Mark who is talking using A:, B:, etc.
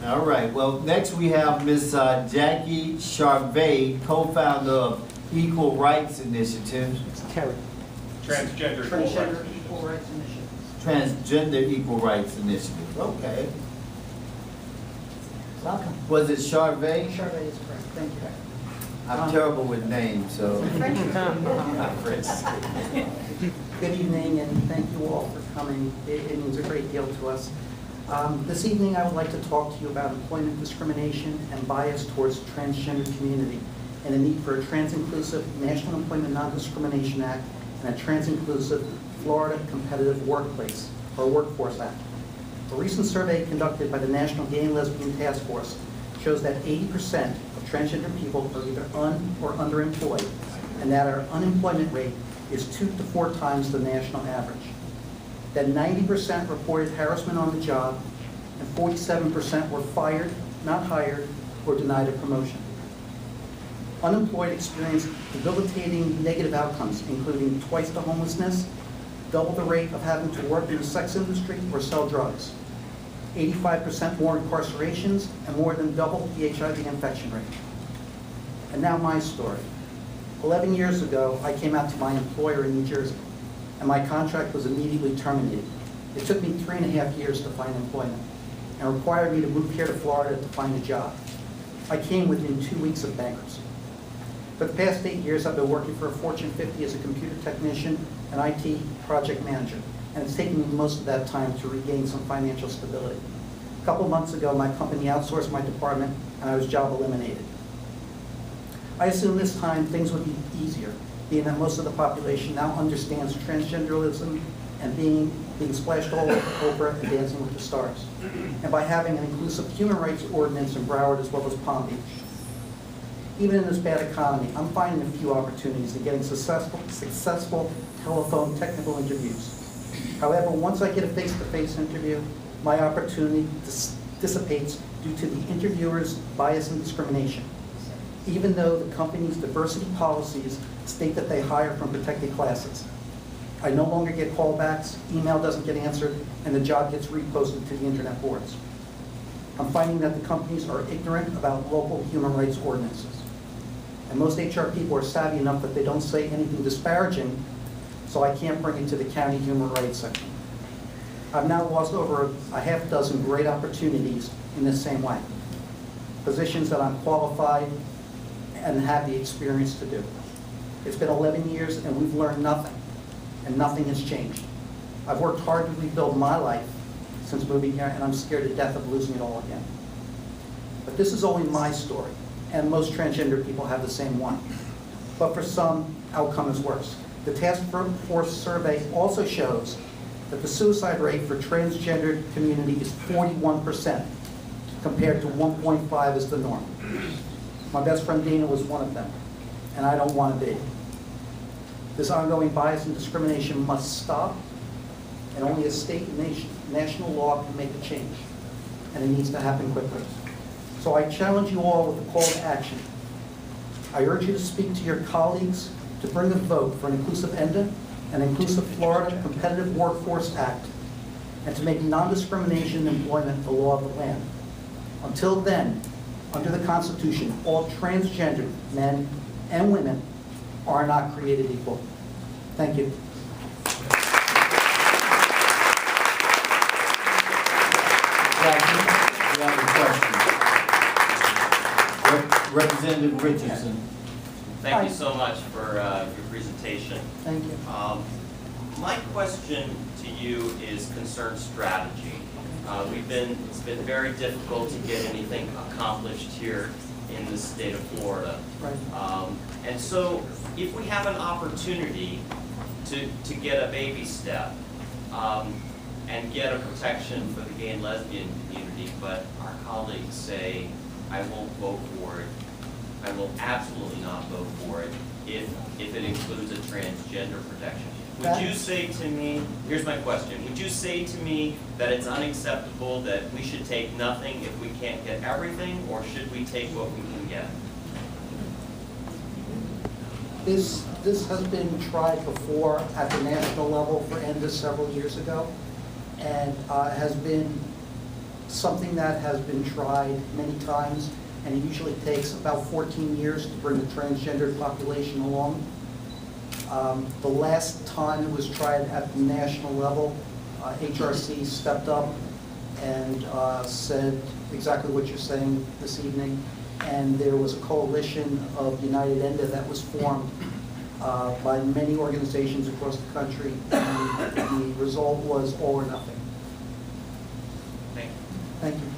A: All right, well, next we have Ms. Jackie Charvet, co-founder of Equal Rights Initiative.
B: TERI.
C: Transgender Equal Rights Initiative.
A: Transgender Equal Rights Initiative, okay.
C: Welcome.
A: Was it Charvet?
C: Charvet is correct. Thank you.
A: I'm terrible with names, so.
C: French.
A: I'm French.
C: Good evening, and thank you all for coming. It means a great deal to us. This evening, I would like to talk to you about employment discrimination and bias towards the transgender community, and the need for a trans-inclusive National Employment Non-Discrimination Act and a trans-inclusive Florida Competitive Workplace, or Workforce Act. A recent survey conducted by the National Gay and Lesbian Task Force shows that 80% of transgender people are either un- or underemployed, and that our unemployment rate is 2 to 4 times the national average. That 90% reported harassment on the job, and 47% were fired, not hired, or denied a promotion. Unemployed experience debilitating negative outcomes, including twice the homelessness, double the rate of having to work in the sex industry or sell drugs, 85% more incarcerations, and more than double the HIV infection rate. And now my story. 11 years ago, I came out to my employer in New Jersey, and my contract was immediately terminated. It took me 3.5 years to find employment, and required me to move here to Florida to find a job. I came within 2 weeks of bankruptcy. For the past 8 years, I've been working for a Fortune 50 as a computer technician and IT project manager, and it's taken me most of that time to regain some financial stability. A couple months ago, my company outsourced my department, and I was job eliminated. I assumed this time things would be easier, being that most of the population now understands transgenderism and being splashed all over Oprah and Dancing with the Stars, and by having an inclusive human rights ordinance in Broward as well as Palm Beach. Even in this bad economy, I'm finding a few opportunities in getting successful telephone technical interviews. However, once I get a face-to-face interview, my opportunity dissipates due to the interviewer's bias and discrimination. Even though the company's diversity policies state that they hire from protected classes. I no longer get callbacks, email doesn't get answered, and the job gets reposted to the internet boards. I'm finding that the companies are ignorant about local human rights ordinances. And most HR people are savvy enough that they don't say anything disparaging, so I can't bring it to the county human rights section. I've now lost over a half dozen great opportunities in the same way. Positions that I'm qualified and have the experience to do. It's been 11 years and we've learned nothing, and nothing has changed. I've worked hard to rebuild my life since moving here, and I'm scared to death of losing it all again. But this is only my story, and most transgender people have the same one. But for some, outcome is worse. The task force survey also shows that the suicide rate for transgender community is 41%, compared to 1.5 as the norm. My best friend Dana was one of them, and I don't want to be. This ongoing bias and discrimination must stop, and only a state and national law can make a change, and it needs to happen quickly. So I challenge you all with a call to action. I urge you to speak to your colleagues to bring a vote for an inclusive ENDA, an inclusive Florida Competitive Workforce Act, and to make non-discrimination in employment the law of the land. Until then, under the Constitution, all transgender men and women are not created equal. Thank you.
A: Jackie, you have a question. Representative Richardson.
D: Thank you so much for your presentation.
C: Thank you.
D: My question to you is concerned strategy. It's been very difficult to get anything accomplished here in the state of Florida.
C: Right.
D: And so if we have an opportunity to get a baby step and get a protection for the gay and lesbian community, but our colleagues say, I won't vote for it, I will absolutely not vote for it if it includes a transgender protection. Would you say to me, here's my question, would you say to me that it's unacceptable that we should take nothing if we can't get everything, or should we take what we can get?
C: This has been tried before at the national level for ENDA several years ago, and has been something that has been tried many times, and it usually takes about 14 years to bring the transgendered population along. The last time it was tried at the national level, HRC stepped up and said exactly what you're saying this evening, and there was a coalition of United ENDA that was formed by many organizations across the country, and the result was all or nothing.
D: Thank you.
C: Thank you.